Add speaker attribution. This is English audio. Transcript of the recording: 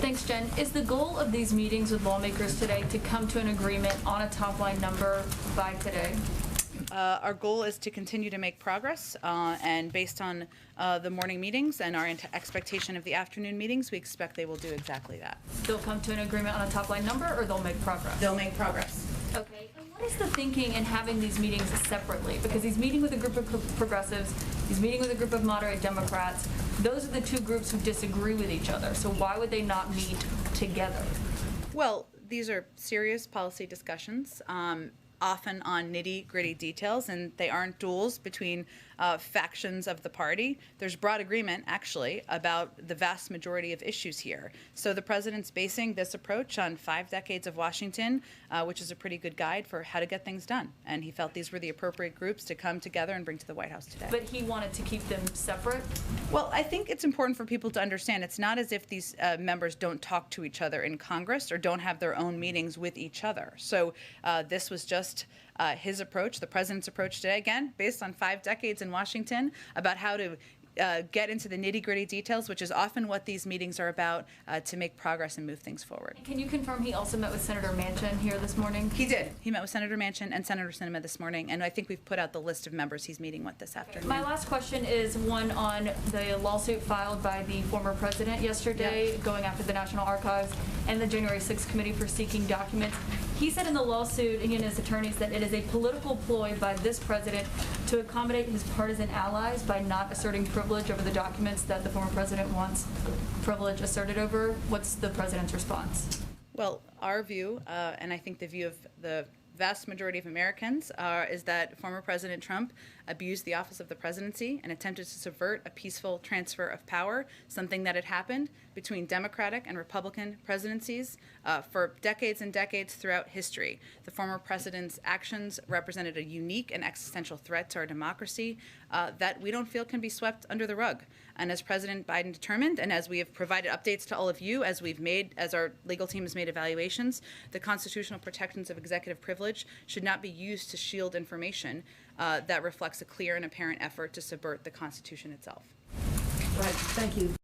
Speaker 1: Thanks, Jen. Is the goal of these meetings with lawmakers today to come to an agreement on a top-line number by today?
Speaker 2: Our goal is to continue to make progress, and based on the morning meetings and our expectation of the afternoon meetings, we expect they will do exactly that.
Speaker 1: They'll come to an agreement on a top-line number, or they'll make progress?
Speaker 2: They'll make progress.
Speaker 1: Okay. And what is the thinking in having these meetings separately? Because he's meeting with a group of progressives, he's meeting with a group of moderate Democrats. Those are the two groups who disagree with each other. So why would they not meet together?
Speaker 2: Well, these are serious policy discussions, often on nitty-gritty details, and they aren't duels between factions of the party. There's broad agreement, actually, about the vast majority of issues here. So the president's basing this approach on 5 decades of Washington, which is a pretty good guide for how to get things done. And he felt these were the appropriate groups to come together and bring to the White House today.
Speaker 1: But he wanted to keep them separate?
Speaker 2: Well, I think it's important for people to understand it's not as if these members don't talk to each other in Congress or don't have their own meetings with each other. So this was just his approach, the president's approach today, again, based on 5 decades in Washington, about how to get into the nitty-gritty details, which is often what these meetings are about, to make progress and move things forward.
Speaker 1: Can you confirm he also met with Senator Manchin here this morning?
Speaker 2: He did. He met with Senator Manchin and Senator Sinema this morning, and I think we've put out the list of members he's meeting with this afternoon.
Speaker 1: My last question is one on the lawsuit filed by the former president yesterday, going after the National Archives and the January 6th Committee for seeking documents. He said in the lawsuit, he and his attorneys, that it is a political ploy by this president to accommodate his partisan allies by not asserting privilege over the documents that the former president wants privilege asserted over. What's the president's response?
Speaker 2: Well, our view, and I think the view of the vast majority of Americans, is that former President Trump abused the office of the presidency and attempted to subvert a peaceful transfer of power, something that had happened between Democratic and Republican presidencies for decades and decades throughout history. The former president's actions represented a unique and existential threat to our democracy that we don't feel can be swept under the rug. And as President Biden determined, and as we have provided updates to all of you, as our legal team has made evaluations, the constitutional protections of executive privilege should not be used to shield information that reflects a clear and apparent effort to subvert the Constitution itself.
Speaker 3: Right. Thank you.